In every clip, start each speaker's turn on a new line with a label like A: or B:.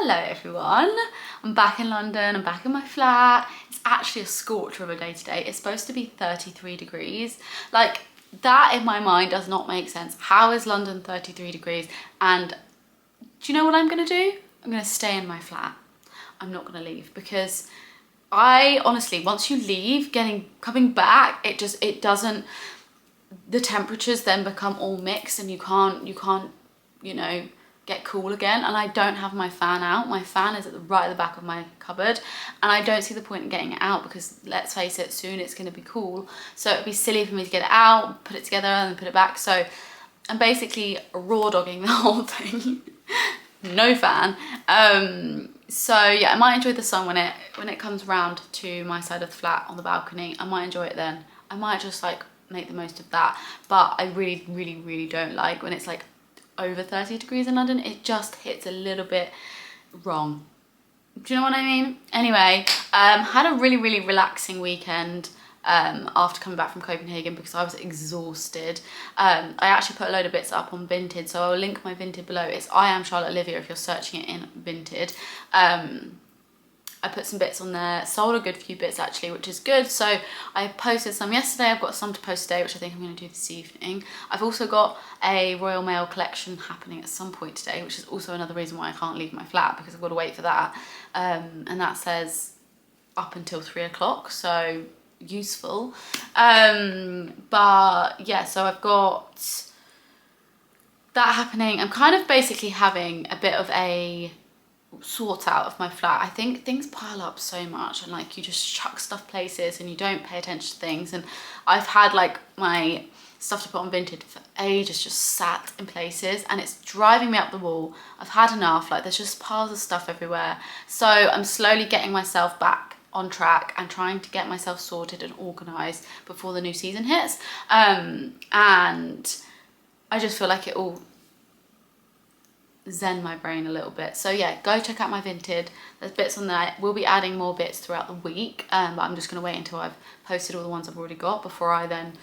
A: Hello everyone, I'm back in London, I'm back in my flat. It's actually a scorcher of a day today. It's supposed to be 33 degrees. Like, that in my mind does not make sense. How is London 33 degrees? And do you know what I'm gonna do? I'm gonna stay in my flat. I'm not gonna leave because I honestly, once you leave, coming back, it doesn't, the temperatures then become all mixed and you can't, you know, get cool again. And I don't have my fan out. My fan is right at the back of my cupboard and I don't see the point in getting it out because let's face it, soon it's going to be cool. So it'd be silly for me to get it out, put it together and then put it back. So I'm basically raw dogging the whole thing. No fan. So yeah, I might enjoy the sun when it comes round to my side of the flat on the balcony. I might enjoy it then. I might just like make the most of that. But I really don't like when it's like over 30 degrees in London. It just hits a little bit wrong. Do you know what I mean? Anyway, had a really relaxing weekend after coming back from Copenhagen because I was exhausted. I actually put a load of bits up on Vinted, so I will link my Vinted below. It's I Am Charlotte Olivia if you're searching it in Vinted. I put some bits on there, sold a good few bits actually, which is good. So I posted some yesterday, I've got some to post today, which I think I'm going to do this evening. I've also got a Royal Mail collection happening at some point today, which is also another reason why I can't leave my flat because I've got to wait for that. And that says up until 3 o'clock, so useful. But yeah, so I've got that happening. I'm kind of basically having a bit of a sort out of my flat. I think things pile up so much and like you just chuck stuff places and you don't pay attention to things, and I've had like my stuff to put on Vinted for ages just sat in places and it's driving me up the wall. I've had enough. Like, there's just piles of stuff everywhere. So I'm slowly getting myself back on track and trying to get myself sorted and organized before the new season hits, and I just feel like it all zen my brain a little bit. So yeah, go check out my Vinted. There's bits on there. We'll be adding more bits throughout the week, but I'm just going to wait until I've posted all the ones I've already got before I then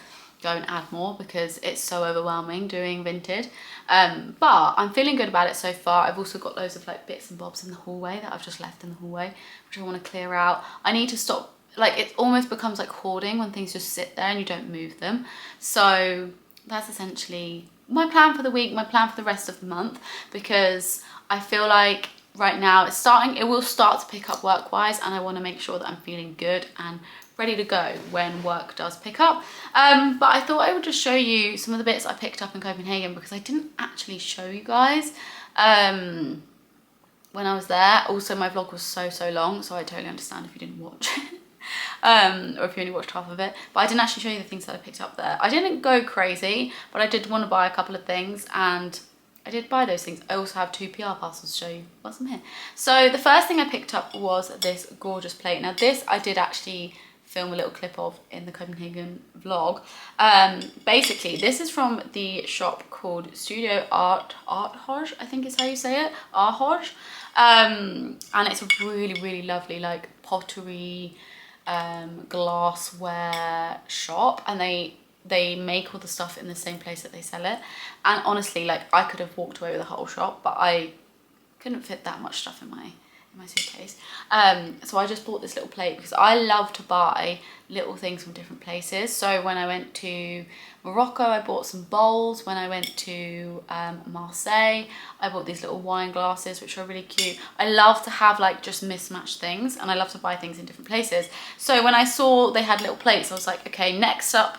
A: go and add more because it's so overwhelming doing Vinted. But I'm feeling good about it so far. I've also got loads of like bits and bobs in the hallway that I've just left in the hallway, which I want to clear out. I need to stop, like, it almost becomes like hoarding when things just sit there and you don't move them. So that's essentially my plan for the week, my plan for the rest of the month, because I feel like right now it will start to pick up work-wise, and I want to make sure that I'm feeling good and ready to go when work does pick up. But I thought I would just show you some of the bits I picked up in Copenhagen because I didn't actually show you guys when I was there. Also, my vlog was so long, so I totally understand if you didn't watch it. Or if you only watched half of it, but I didn't actually show you the things that I picked up there. I didn't go crazy, but I did want to buy a couple of things and I did buy those things. I also have 2 PR parcels to show you once I'm here. So the first thing I picked up was this gorgeous plate. Now this I did actually film a little clip of in the Copenhagen vlog. Basically this is from the shop called Studio Arthoj, I think is how you say it, Arthoj. And it's a really lovely like pottery glassware shop, and they make all the stuff in the same place that they sell it. And honestly, like, I could have walked away with the whole shop, but I couldn't fit that much stuff in my suitcase. So I just bought this little plate because I love to buy little things from different places. So when I went to Morocco, I bought some bowls. When I went to Marseille, I bought these little wine glasses, which are really cute. I love to have like just mismatched things, and I love to buy things in different places. So when I saw they had little plates, I was like, okay, next up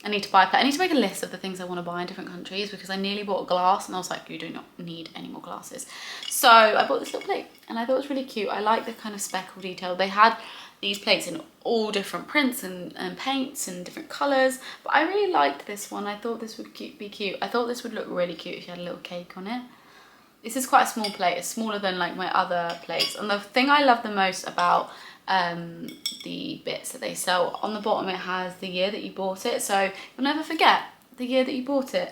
A: I need to buy a plate. I need to make a list of the things I want to buy in different countries because I nearly bought a glass and I was like, you do not need any more glasses. So I bought this little plate and I thought it was really cute. I like the kind of speckle detail. They had these plates in all different prints and paints and different colours, but I really liked this one. I thought this would be cute. I thought this would look really cute if you had a little cake on it. This is quite a small plate. It's smaller than like my other plates. And the thing I love the most about the bits that they sell, on the bottom it has the year that you bought it, so you'll never forget the year that you bought it.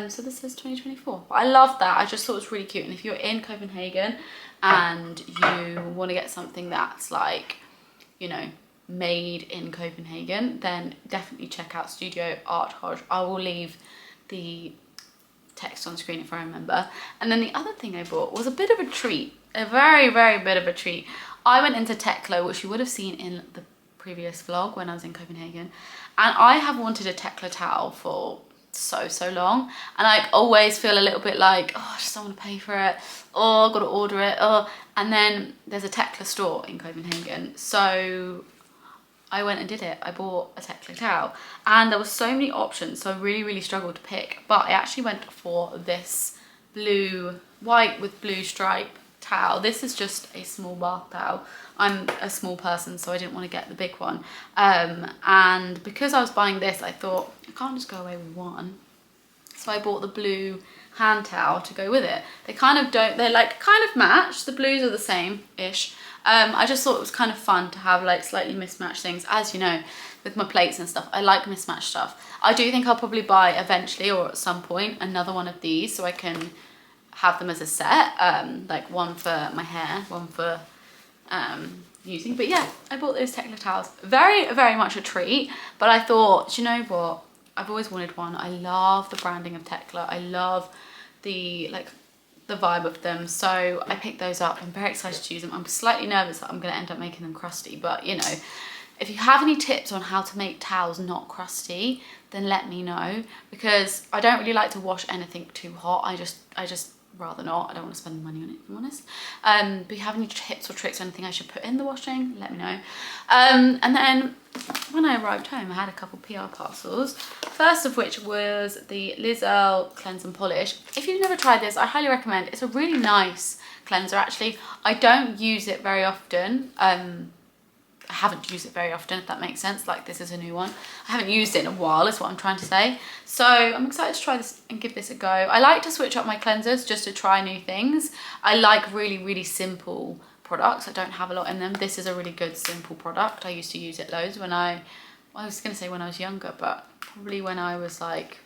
A: So this says 2024, but I love that. I just thought it was really cute. And if you're in Copenhagen and you want to get something that's like, you know, made in Copenhagen, then definitely check out Studio Arthoj. I will leave the text on screen if I remember. And then the other thing I bought was a bit of a treat. a very, very bit of a treat. I went into Tekla, which you would have seen in the previous vlog when I was in Copenhagen, and I have wanted a Tekla towel for so long, and I always feel a little bit like, oh, I just don't want to pay for it, oh, I've got to order it, oh. And then there's a Tekla store in Copenhagen, so I went and did it. I bought a Tekla towel, and there were so many options, so I really struggled to pick, but I actually went for this white with blue stripe towel. This is just a small bath towel. I'm a small person, so I didn't want to get the big one, and because I was buying this, I thought I can't just go away with one, so I bought the blue hand towel to go with it. They kind of don't, they're like kind of match, the blues are the same-ish. I just thought it was kind of fun to have like slightly mismatched things. As you know, with my plates and stuff, I like mismatched stuff. I do think I'll probably buy eventually, or at some point, another one of these so I can have them as a set, like one for my hair, one for using. But yeah, I bought those Tekla towels. Very much a treat, but I thought, do you know what? I've always wanted one. I love the branding of Tekla. I love the vibe of them, so I picked those up. I'm very excited to use them. I'm slightly nervous that I'm going to end up making them crusty, but you know, if you have any tips on how to make towels not crusty, then let me know, because I don't really like to wash anything too hot. I just rather not. I don't want to spend the money on it, if I'm honest. But if you have any tips or tricks or anything I should put in the washing, let me know. And then when I arrived home, I had a couple PR parcels. First of which was the Liz Earle Cleanse and Polish. If you've never tried this, I highly recommend. It's a really nice cleanser, actually. I don't use it very often. I haven't used it very often, if that makes sense. Like, this is a new one. I haven't used it in a while, is what I'm trying to say. So I'm excited to try this and give this a go. I like to switch up my cleansers just to try new things. I like really simple products. I don't have a lot in them. This is a really good simple product. I used to use it loads when I was going to say when I was younger, but probably when I was like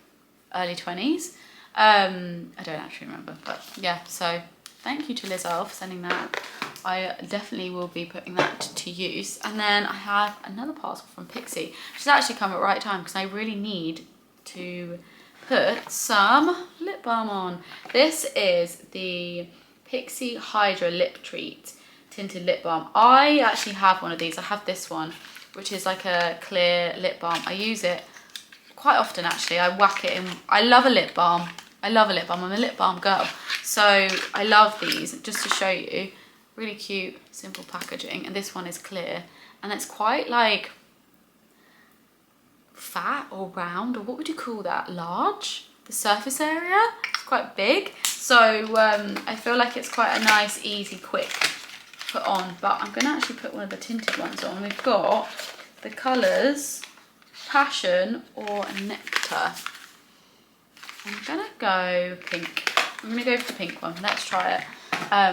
A: early 20s. I don't actually remember, but yeah, so thank you to Liz Earle for sending that. I definitely will be putting that to use. And then I have another parcel from Pixi, which has actually come at the right time because I really need to put some lip balm on. This is the Pixi Hydra Lip Treat Tinted Lip Balm. I actually have one of these. I have this one, which is like a clear lip balm. I use it quite often, actually. I whack it in. I love a lip balm. I love a lip balm. I'm a lip balm girl. So I love these. Just to show you, really cute, simple packaging. And this one is clear. And it's quite like fat or round, or what would you call that? Large? The surface area? It's quite big. So I feel like it's quite a nice, easy, quick put on. But I'm going to actually put one of the tinted ones on. We've got the colours Passion or Nectar. I'm gonna go pink. I'm gonna go for the pink one. Let's try it. I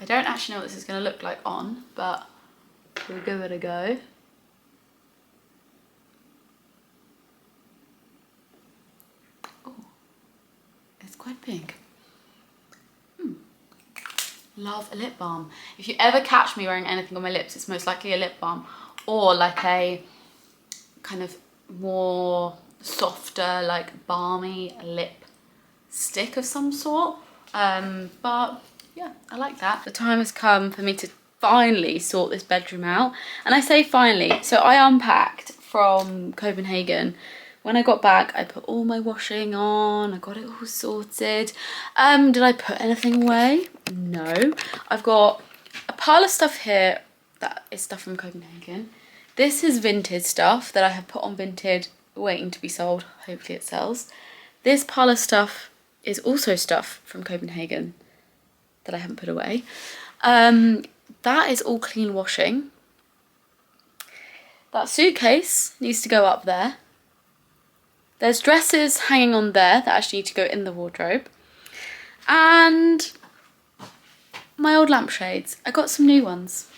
A: don't actually know what this is gonna look like on, but we'll give it a go. Oh, it's quite pink. Love a lip balm. If you ever catch me wearing anything on my lips, it's most likely a lip balm or like a kind of more softer, like balmy lip stick of some sort. But yeah, I like that. The time has come for me to finally sort this bedroom out. And I say finally, so I unpacked from Copenhagen. When I got back, I put all my washing on, I got it all sorted. Did I put anything away? No. I've got a pile of stuff here that is stuff from Copenhagen. This is Vinted stuff that I have put on Vinted, waiting to be sold. Hopefully it sells. This pile of stuff is also stuff from Copenhagen that I haven't put away. That is all clean washing. That suitcase needs to go up there. There's dresses hanging on there that actually need to go in the wardrobe. And my old lampshades. I got some new ones.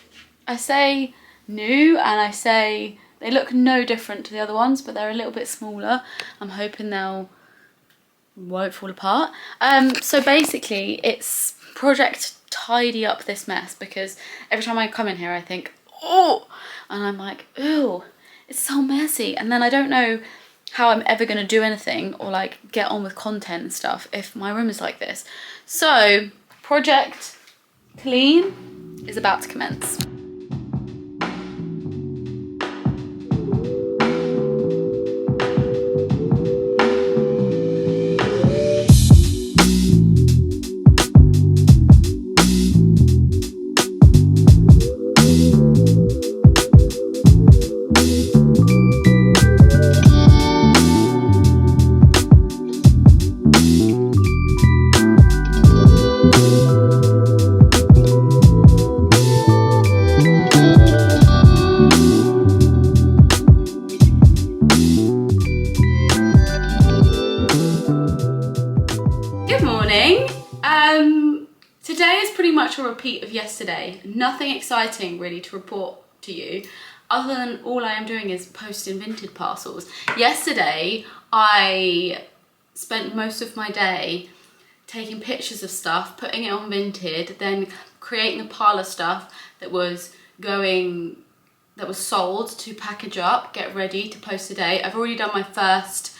A: I say new and I say they look no different to the other ones, but they're a little bit smaller. I'm hoping they'll won't fall apart. So basically it's project tidy up this mess, because every time I come in here I think, oh, and I'm like, ooh, it's so messy. And then I don't know how I'm ever going to do anything or like get on with content and stuff if my room is like this. So project clean is about to commence. Today is pretty much a repeat of yesterday. Nothing exciting really to report to you, other than all I am doing is posting Vinted parcels. Yesterday, I spent most of my day taking pictures of stuff, putting it on Vinted, then creating a pile of stuff that was sold to package up, get ready to post today. I've already done my first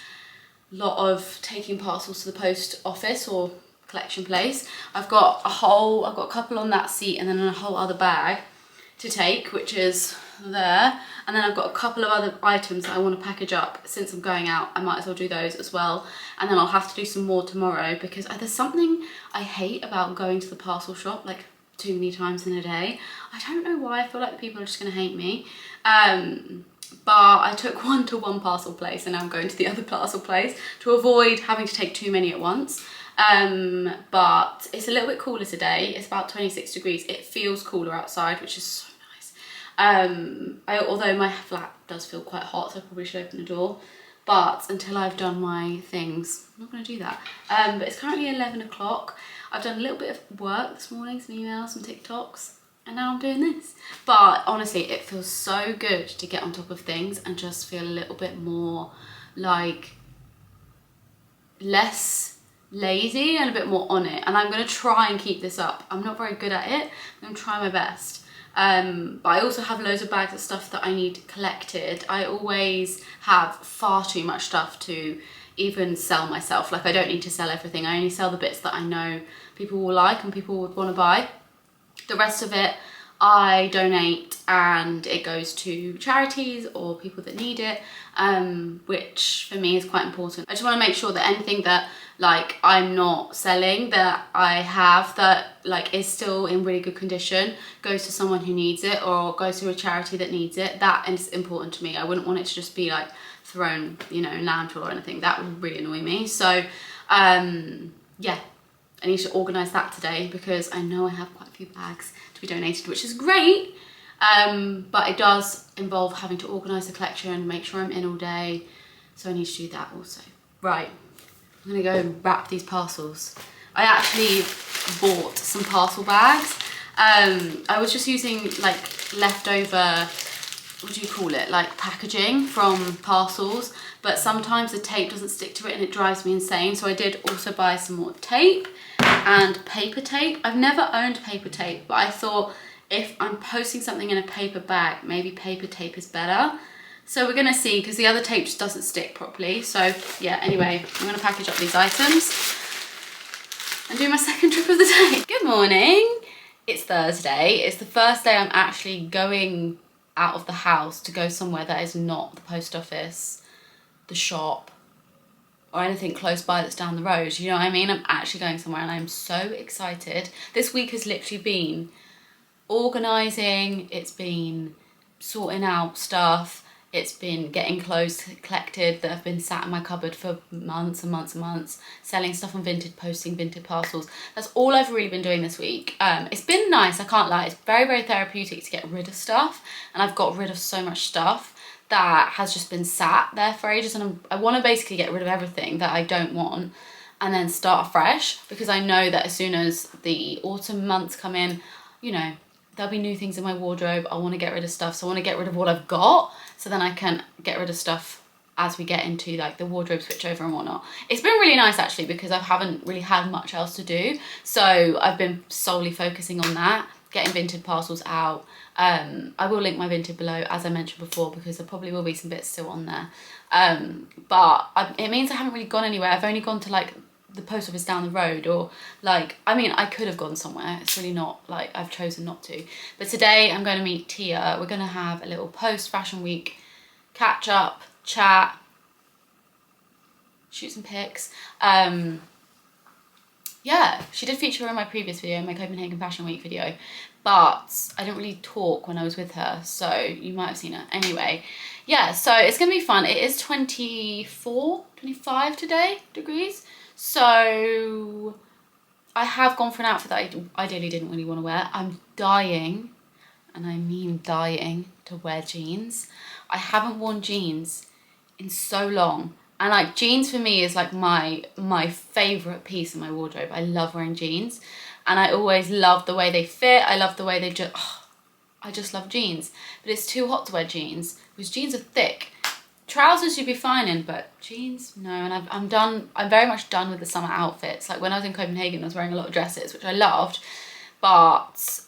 A: lot of taking parcels to the post office or collection place. I've got a couple on that seat and then a whole other bag to take, which is there. And then I've got a couple of other items that I want to package up. Since I'm going out, I might as well do those as well. And then I'll have to do some more tomorrow because there's something I hate about going to the parcel shop like too many times in a day. I don't know why. I feel like people are just going to hate me. But I took one to one parcel place and now I'm going to the other parcel place to avoid having to take too many at once. But it's a little bit cooler today. It's about 26 degrees. It feels cooler outside, which is so nice. Although my flat does feel quite hot, so I probably should open the door. But until I've done my things, I'm not going to do that. But it's currently 11 o'clock. I've done a little bit of work this morning, some emails, some TikToks, and now I'm doing this. But honestly, it feels so good to get on top of things and just feel a little bit more like less lazy and a bit more on it. And I'm going to try and keep this up. I'm not very good at it. I'm going to try my best. But I also have loads of bags of stuff that I need collected. I always have far too much stuff to even sell myself. Like I don't need to sell everything. I only sell the bits that I know people will like and people would want to buy. The rest of it I donate and it goes to charities or people that need it, which for me is quite important. I just want to make sure that anything that like I'm not selling that I have that like is still in really good condition goes to someone who needs it or goes to a charity that needs it. That is important to me. I wouldn't want it to just be like thrown, in landfill or anything. That would really annoy me. So yeah, I need to organise that today because I know I have quite a few bags to be donated, which is great. But it does involve having to organise the collection, make sure I'm in all day. So I need to do that also. Right, I'm gonna go wrap these parcels. I actually bought some parcel bags. I was just using like leftover, what do you call it? Like packaging from parcels, but sometimes the tape doesn't stick to it and it drives me insane. So I did also buy some more tape and paper tape. I've never owned paper tape, but I thought if I'm posting something in a paper bag, maybe paper tape is better. So we're gonna see, because the other tape just doesn't stick properly. So yeah, anyway, I'm gonna package up these items and do my second trip of the day. Good morning. It's Thursday. It's the first day I'm actually going out of the house to go somewhere that is not the post office, the shop, or anything close by that's down the road. You know what I mean? I'm actually going somewhere and I'm so excited. This week has literally been organising, it's been sorting out stuff, it's been getting clothes collected that have been sat in my cupboard for months and months and months, selling stuff on Vinted, posting Vinted parcels. That's all I've really been doing this week. It's been nice, I can't lie. It's very, very therapeutic to get rid of stuff, and I've got rid of so much stuff that has just been sat there for ages, and I want to basically get rid of everything that I don't want and then start afresh, because I know that as soon as the autumn months come in, there'll be new things in my wardrobe. I want to get rid of stuff, so I want to get rid of what I've got so then I can get rid of stuff as we get into like the wardrobe switch over and whatnot. It's been really nice actually, because I haven't really had much else to do, so I've been solely focusing on that, getting Vinted parcels out. I will link my Vinted below, as I mentioned before, because there probably will be some bits still on there. But it means I haven't really gone anywhere. I've only gone to like the post office down the road, or like, I mean, I could have gone somewhere. It's really not, like, I've chosen not to. But today I'm going to meet Tia. We're going to have a little post fashion week catch up, chat, shoot some pics. Yeah, she did feature in my previous video, my Copenhagen Fashion Week video, but I didn't really talk when I was with her, so you might have seen her. Anyway, yeah, so it's gonna be fun. It is 24, 25 today degrees, so I have gone for an outfit that I ideally didn't really want to wear. I'm dying, and I mean dying, to wear jeans. I haven't worn jeans in so long. And like, jeans for me is like my favourite piece in my wardrobe. I love wearing jeans, and I always love the way they fit. I love the way they just, I just love jeans. But it's too hot to wear jeans, because jeans are thick. Trousers you'd be fine in, but jeans, no. And I'm very much done with the summer outfits. Like when I was in Copenhagen, I was wearing a lot of dresses, which I loved, but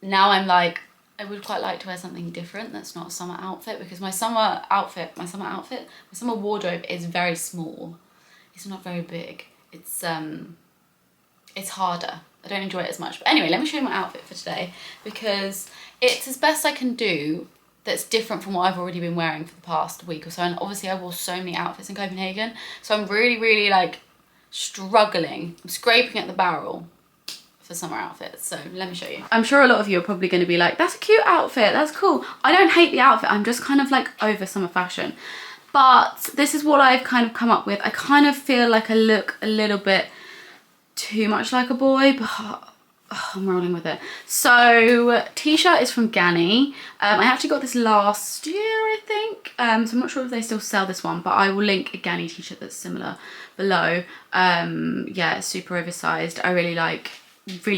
A: now I'm like, I would quite like to wear something different that's not a summer outfit, because my summer wardrobe is very small. It's not very big. It's harder. I don't enjoy it as much. But anyway, let me show you my outfit for today, because it's as best I can do that's different from what I've already been wearing for the past week or so. And obviously I wore so many outfits in Copenhagen, so I'm really, really like struggling. I'm scraping at the barrel for summer outfits, so let me show you. I'm sure a lot of you are probably going to be like, that's a cute outfit, that's cool. I don't hate the outfit, I'm just kind of like over summer fashion. But this is what I've kind of come up with. I kind of feel like I look a little bit too much like a boy, but I'm rolling with it. So t-shirt is from Ganni. I actually got this last year, I think, so I'm not sure if they still sell this one, but I will link a Ganni t-shirt that's similar below. Yeah, it's super oversized. I really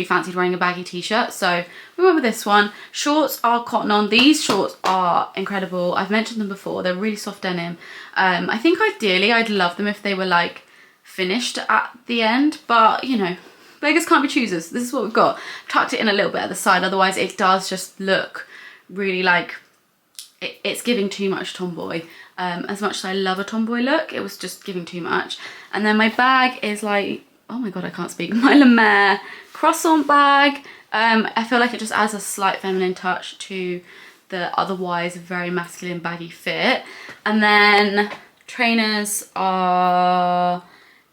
A: fancied wearing a baggy t-shirt, so we went with this one. Shorts are cotton on. These shorts are incredible. I've mentioned them before. They're really soft denim. I think ideally I'd love them if they were like finished at the end, but you know, beggars can't be choosers. This is what we've got. Tucked it in a little bit at the side, otherwise it does just look really like it's giving too much tomboy. As much as I love a tomboy look, it was just giving too much. And then my bag is like, oh my god, I can't speak, my La Mer croissant bag. I feel like it just adds a slight feminine touch to the otherwise very masculine baggy fit. And then trainers are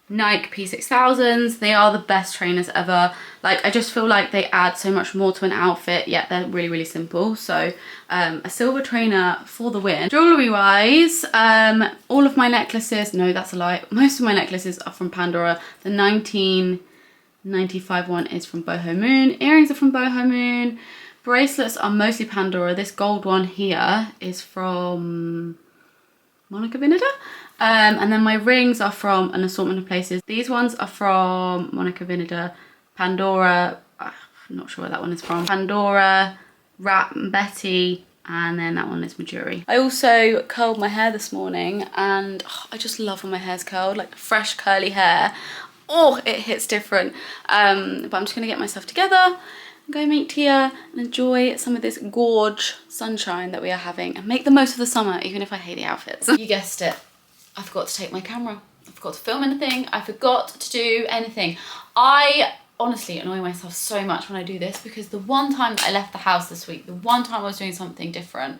A: Nike P6000s. They are the best trainers ever. Like, I just feel like they add so much more to an outfit, yet they're really, really simple. So a silver trainer for the win. Jewellery wise, all of my necklaces, no, that's a lie, most of my necklaces are from Pandora. The 1995 one is from Boho Moon. Earrings are from Boho Moon. Bracelets are mostly Pandora. This gold one here is from Monica Vinader. And then my rings are from an assortment of places. These ones are from Monica Vinader, Pandora, I'm not sure where that one is from, Pandora, Rat and Betty, and then that one is Majuri. I also curled my hair this morning, and I just love when my hair's curled, like fresh curly hair. Oh, it hits different. But I'm just gonna get myself together and go meet Tia and enjoy some of this gorge sunshine that we are having, and make the most of the summer, even if I hate the outfits. You guessed it, I forgot to take my camera. I forgot to film anything. I forgot to do anything. I honestly annoy myself so much when I do this, because the one time that I left the house this week, the one time I was doing something different,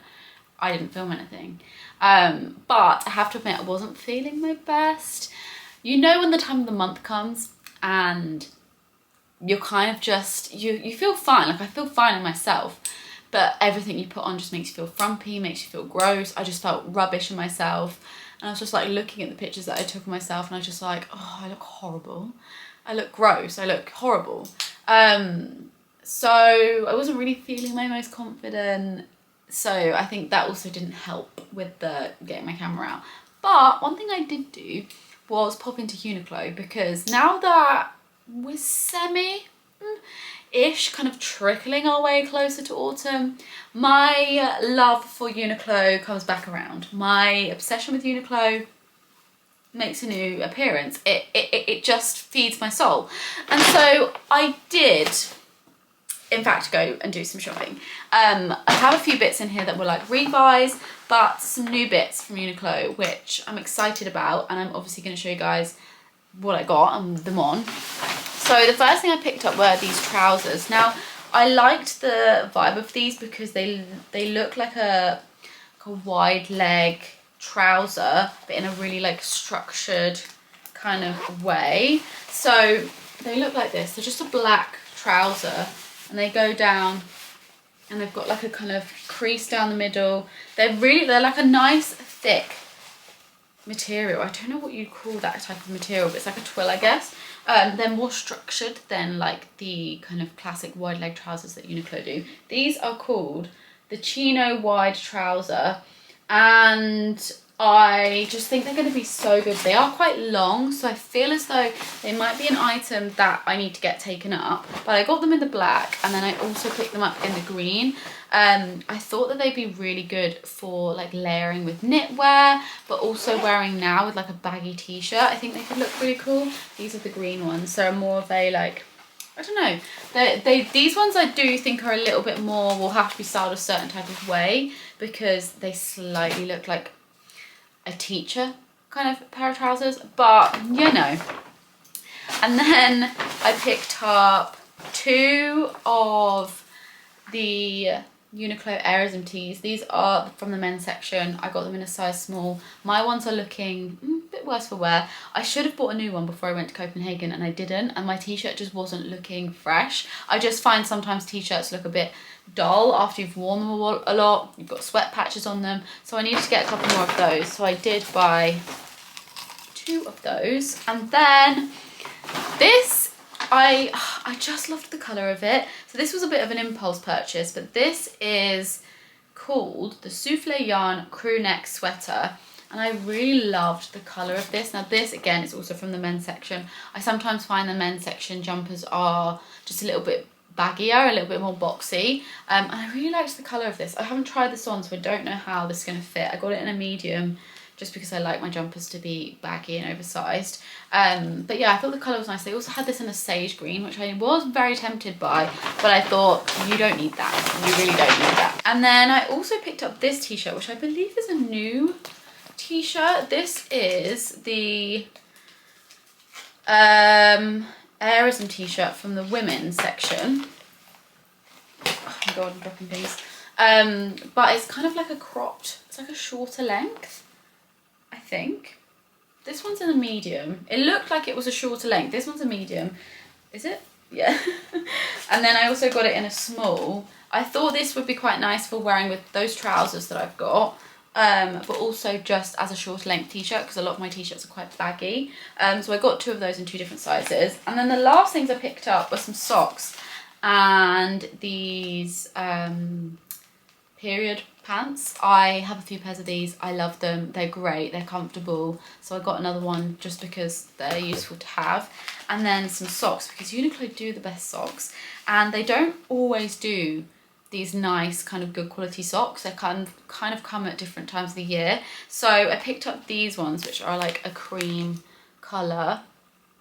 A: I didn't film anything. But I have to admit, I wasn't feeling my best. You know when the time of the month comes and you're kind of just, you feel fine. Like, I feel fine in myself, but everything you put on just makes you feel frumpy, makes you feel gross. I just felt rubbish in myself. And I was just like looking at the pictures that I took of myself, and I was just like, oh, I look horrible. I look gross, I look horrible. So I wasn't really feeling my most confident. So I think that also didn't help with the getting my camera out. But one thing I did do was pop into Uniqlo, because now that we're semi-ish kind of trickling our way closer to autumn, my love for Uniqlo comes back around. My obsession with Uniqlo makes a new appearance. It just feeds my soul. And so I did in fact go and do some shopping. I have a few bits in here that were like rebuys, but some new bits from Uniqlo which I'm excited about, and I'm obviously going to show you guys what I got and them on. So the first thing I picked up were these trousers. Now I liked the vibe of these because they look like a wide leg trouser, but in a really like structured kind of way. So they look like this. They're just a black trouser, and they go down, and they've got like a kind of crease down the middle. They're like a nice thick material. I don't know what you'd call that type of material, but it's like a twill, I guess. They're more structured than like the kind of classic wide leg trousers that Uniqlo do. These are called the chino wide trouser, and I just think they're going to be so good. They are quite long, so I feel as though they might be an item that I need to get taken up, but I got them in the black, and then I also picked them up in the green. I thought that they'd be really good for like layering with knitwear, but also wearing now with like a baggy t-shirt. I think they could look really cool. These are the green ones, so more of a like, I don't know. These ones I do think are a little bit more, will have to be styled a certain type of way, because they slightly look like a teacher kind of pair of trousers, but you know. And then I picked up 2 of the Uniqlo errands tees. These are from the men's section. I got them in a size small. My ones are looking a bit worse for wear. I should have bought a new one before I went to Copenhagen, and I didn't, and my t-shirt just wasn't looking fresh. I just find sometimes t-shirts look a bit dull after you've worn them a lot. You've got sweat patches on them, so I needed to get a couple more of those. So I did buy 2 of those. And then this, I just loved the colour of it. So this was a bit of an impulse purchase, but this is called the Souffle Yarn Crew Neck Sweater, and I really loved the colour of this. Now this again is also from the men's section. I sometimes find the men's section jumpers are just a little bit baggier, a little bit more boxy, and I really liked the colour of this. I haven't tried this on, so I don't know how this is going to fit. I got it in a medium just because I like my jumpers to be baggy and oversized, but yeah, I thought the colour was nice. They also had this in a sage green, which I was very tempted by, but I thought, you don't need that, you really don't need that. And then I also picked up this t-shirt, which I believe is a new t-shirt. This is the Airism t-shirt from the women's section. Oh my god, I'm dropping things. But it's kind of like a cropped, it's like a shorter length, I think. This one's in a medium. It looked like it was a shorter length. This one's a medium. Is it? Yeah. And then I also got it in a small. I thought this would be quite nice for wearing with those trousers that I've got, but also just as a short length t-shirt, because a lot of my t-shirts are quite baggy. So I got 2 of those in 2 different sizes. And then the last things I picked up were some socks and these period pants. I have a few pairs of these. I love them. They're great. They're comfortable. So I got another one just because they're useful to have. And then some socks, because Uniqlo do the best socks, and they don't always do these nice kind of good quality socks. They kind of come at different times of the year. So I picked up these ones, which are like a cream colour,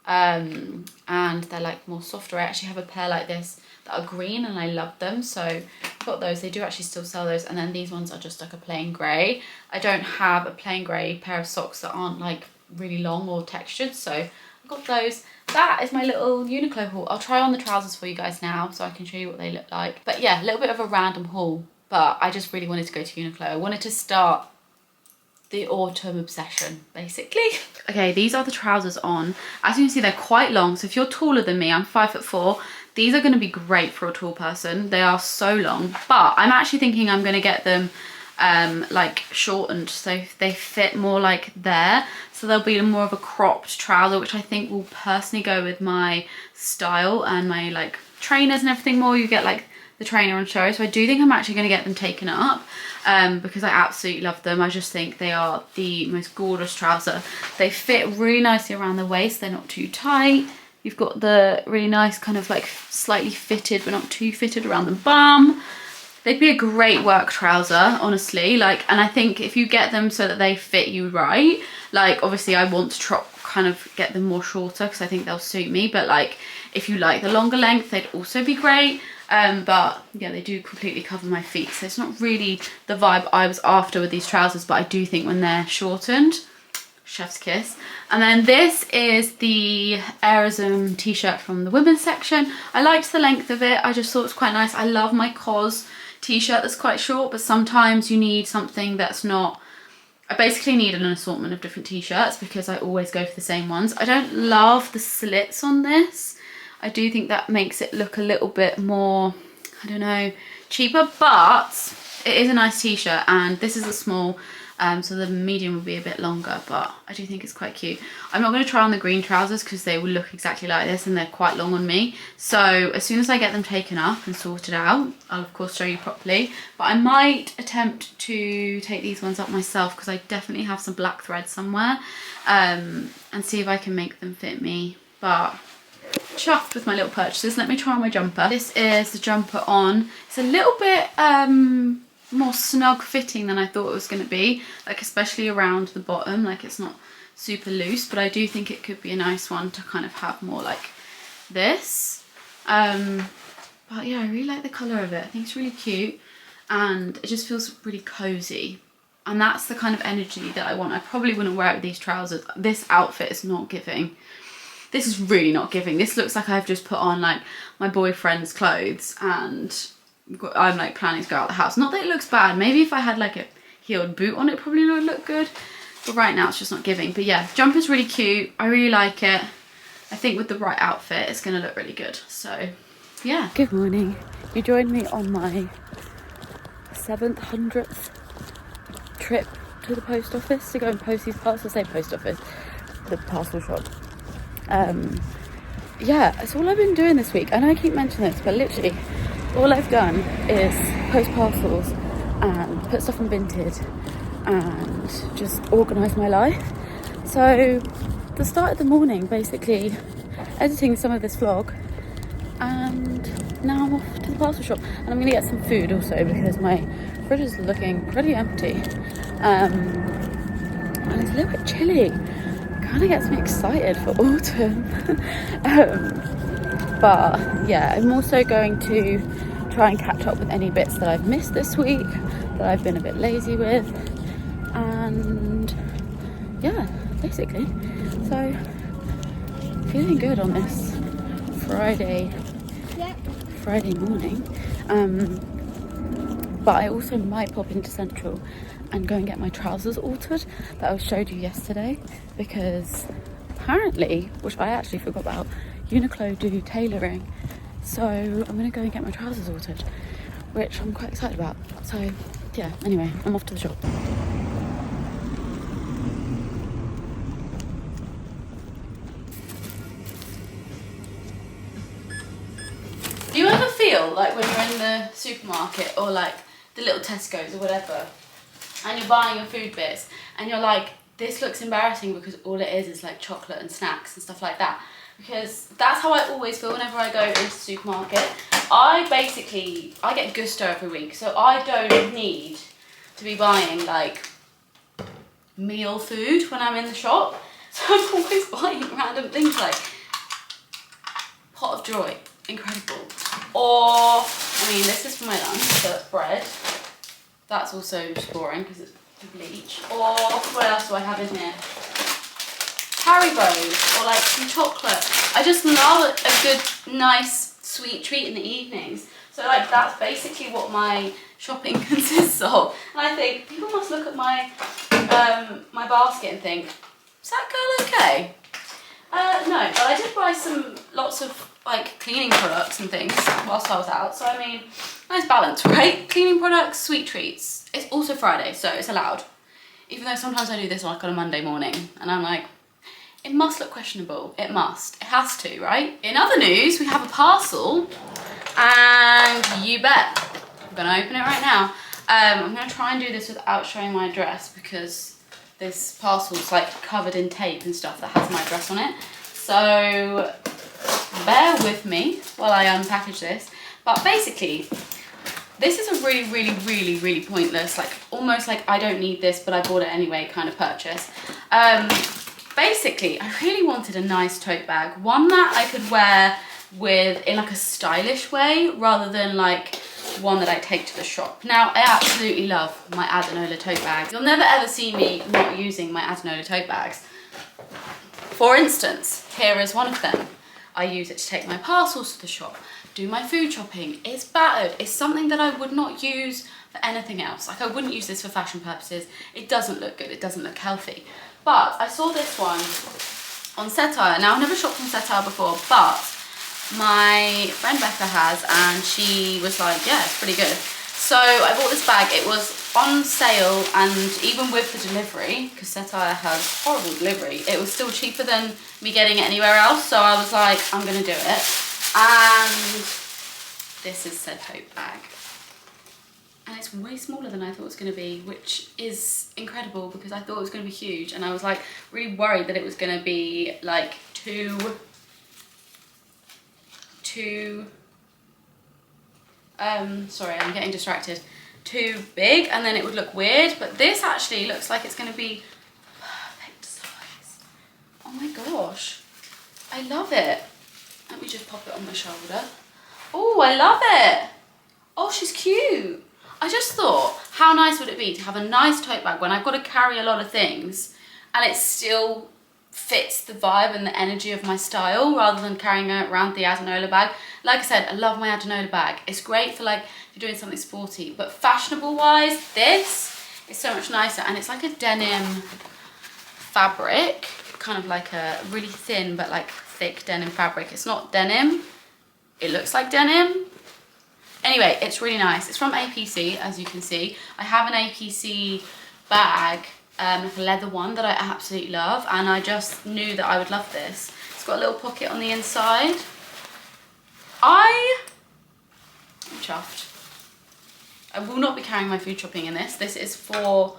A: and they're like more softer. I actually have a pair like this that are green, and I love them, so I got those. They do actually still sell those. And then these ones are just like a plain grey. I don't have a plain grey pair of socks that aren't like really long or textured, so I got those. That is my little Uniqlo haul. I'll try on the trousers for you guys now so I can show you what they look like. But yeah, a little bit of a random haul, but I just really wanted to go to Uniqlo. I wanted to start the autumn obsession, basically. Okay, these are the trousers on. As you can see, they're quite long, so if you're taller than me, I'm 5'4", these are going to be great for a tall person. They are so long, but I'm actually thinking I'm going to get them like shortened, so they fit more like there, so they'll be more of a cropped trouser, which I think will personally go with my style and my like trainers and everything more. You get like the trainer on show, so I do think I'm actually going to get them taken up, because I absolutely love them. I just think they are the most gorgeous trouser. They fit really nicely around the waist, they're not too tight. You've got the really nice kind of like slightly fitted but not too fitted around the bum. They'd be a great work trouser, honestly. Like, and I think if you get them so that they fit you right, like obviously I want to kind of get them more shorter because I think they'll suit me. But like, if you like the longer length, they'd also be great. But yeah, they do completely cover my feet, so it's not really the vibe I was after with these trousers, but I do think when they're shortened, chef's kiss. And then this is the errands t-shirt from the women's section. I liked the length of it. I just thought it was quite nice. I love my COS t-shirt that's quite short, but sometimes you need something that's not. I basically need an assortment of different t-shirts because I always go for the same ones. I don't love the slits on this. I do think that makes it look a little bit more, I don't know, cheaper, but it is a nice t-shirt, and this is a small, so the medium will be a bit longer, but I do think it's quite cute. I'm not going to try on the green trousers because they will look exactly like this and they're quite long on me. So as soon as I get them taken up and sorted out, I'll of course show you properly. But I might attempt to take these ones up myself because I definitely have some black thread somewhere, and see if I can make them fit me. But chuffed with my little purchases. Let me try on my jumper. This is the jumper on. It's a little bit more snug fitting than I thought it was going to be, like especially around the bottom. Like it's not super loose, but I do think it could be a nice one to kind of have more like this. But yeah, I really like the colour of it. I think it's really cute and it just feels really cozy, and that's the kind of energy that I want. I probably wouldn't wear it with these trousers. This outfit is not giving. This is really not giving. This looks like I've just put on like my boyfriend's clothes and I'm like planning to go out the house. Not that it looks bad. Maybe if I had like a heeled boot on, it probably would look good. But right now it's just not giving. But yeah, jumper's really cute. I really like it. I think with the right outfit, it's going to look really good. So yeah. Good morning. You joined me on my 700th trip to the post office to go and post these parcels. Say post office, the parcel shop. Yeah, that's all I've been doing this week. I know I keep mentioning this, but literally all I've done is post parcels and put stuff on Vinted and just organise my life. So the start of the morning, basically editing some of this vlog, and now I'm off to the parcel shop and I'm going to get some food also because my fridge is looking pretty empty, and it's a little bit chilly. Kind of gets me excited for autumn. But yeah, I'm also going to try and catch up with any bits that I've missed this week, that I've been a bit lazy with, and yeah, basically. So feeling good on this Friday morning. But I also might pop into Central and go and get my trousers altered that I showed you yesterday, because apparently, which I actually forgot about, Uniqlo do tailoring. So I'm going to go and get my trousers altered, which I'm quite excited about. So yeah, anyway, I'm off to the shop. Do you ever feel like when you're in the supermarket or like the little Tesco's or whatever, and you're buying your food bits and you're like, this looks embarrassing because all it is like chocolate and snacks and stuff like that? Because that's how I always feel whenever I go into the supermarket. I get gusto every week, so I don't need to be buying like meal food when I'm in the shop. So I'm always buying random things like pot of joy, incredible. Or, I mean, this is for my lunch, so it's bread. That's also just boring because it's bleach. Or what else do I have in here? Haribos or like some chocolate. I just love a good, nice, sweet treat in the evenings. So like that's basically what my shopping consists of. And I think people must look at my my basket and think, is that girl okay? No, but I did buy lots of like cleaning products and things whilst I was out. So I mean, nice balance, right? Cleaning products, sweet treats. It's also Friday, so it's allowed. Even though sometimes I do this like on a Monday morning and I'm like, it must look questionable. It must. It has to, right? In other news, we have a parcel and you bet. I'm gonna open it right now. I'm gonna try and do this without showing my address because this parcel's like covered in tape and stuff that has my address on it. So bear with me while I unpackage this. But basically, this is a really pointless, like almost like I don't need this, but I bought it anyway kind of purchase. basically, I really wanted a nice tote bag, one that I could wear in like a stylish way rather than like one that I take to the shop. Now, I absolutely love my Adanola tote bags. You'll never ever see me not using my Adanola tote bags. For instance, here is one of them. I use it to take my parcels to the shop, do my food shopping. It's battered. It's something that I would not use for anything else. Like, I wouldn't use this for fashion purposes. It doesn't look good. It doesn't look healthy. But I saw this one on Satire. Now, I've never shopped on Satire before, but my friend Becca has, and she was like, yeah, it's pretty good. So I bought this bag. It was on sale, and even with the delivery, because Satire has horrible delivery, it was still cheaper than me getting it anywhere else. So I was like, I'm gonna do it. And this is said tote bag. And it's way smaller than I thought it was gonna be, which is incredible because I thought it was gonna be huge. And I was like really worried that it was gonna be like too sorry, I'm getting distracted, too big, and then it would look weird. But this actually looks like it's going to be perfect size. Oh my gosh, I love it. Let me just pop it on my shoulder. Oh, I love it. Oh, she's cute. I just thought, how nice would it be to have a nice tote bag when I've got to carry a lot of things and it still fits the vibe and the energy of my style rather than carrying around the Adanola bag. Like I said, I love my Adanola bag. It's great for like if you're doing something sporty, but fashionable wise, this is so much nicer. And it's like a denim fabric, kind of like a really thin but like thick denim fabric. It's not denim, it looks like denim. Anyway, it's really nice. It's from APC, as you can see. I have an APC bag, like a leather one that I absolutely love, and I just knew that I would love this. It's got a little pocket on the inside. I'm chuffed. I will not be carrying my food shopping in this. This is for,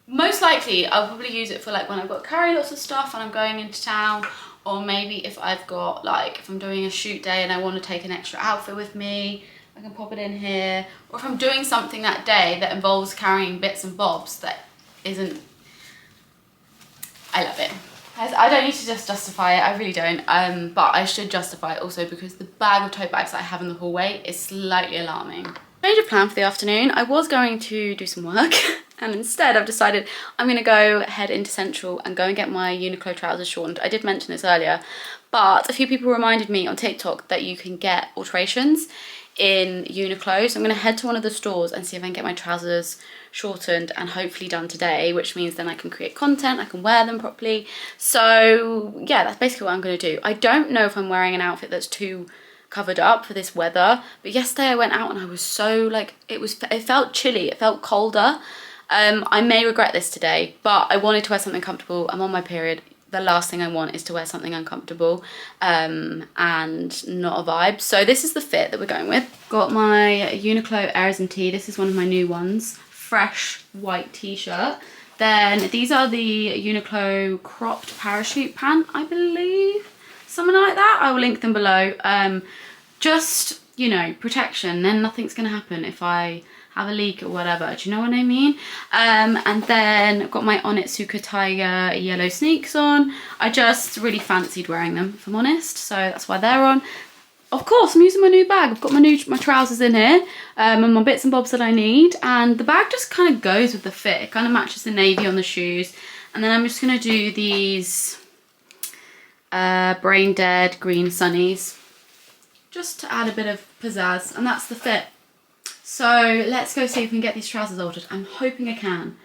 A: most likely, I'll probably use it for like when I've got to carry lots of stuff and I'm going into town, or maybe if I've got like, if I'm doing a shoot day and I want to take an extra outfit with me, I can pop it in here. Or if I'm doing something that day that involves carrying bits and bobs that isn't, I love it. I don't need to just justify it, I really don't, but I should justify it also because the bag of tote bags that I have in the hallway is slightly alarming. Change of plan for the afternoon. I was going to do some work and instead I've decided I'm going to go head into Central and go and get my Uniqlo trousers shortened. I did mention this earlier, but a few people reminded me on TikTok that you can get alterations in Uniqlo, so I'm going to head to one of the stores and see if I can get my trousers shortened and hopefully done today, which means then I can create content, I can wear them properly. So yeah, that's basically what I'm going to do. I don't know if I'm wearing an outfit that's too covered up for this weather, but yesterday I went out and I was so like, it felt chilly, it felt colder. I may regret this today, but I wanted to wear something comfortable. I'm on my period. The last thing I want is to wear something uncomfortable and not a vibe. So this is the fit that we're going with. Got my Uniqlo errands tee. This is one of my new ones. Fresh white t-shirt. Then these are the Uniqlo cropped parachute pant, I believe. Something like that. I will link them below. Just, you know, protection. Then nothing's going to happen if I have a leak or whatever, do you know what I mean? And then I've got my Onitsuka Tiger yellow sneaks on. I just really fancied wearing them, if I'm honest, so that's why they're on. Of course, I'm using my new bag. I've got my trousers in here and my bits and bobs that I need, and the bag just kind of goes with the fit. It kind of matches the navy on the shoes. And then I'm just going to do these Brain Dead green sunnies just to add a bit of pizzazz, and that's the fit. So let's go see if we can get these trousers altered. I'm hoping I can.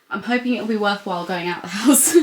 A: I'm hoping it'll be worthwhile going out the house.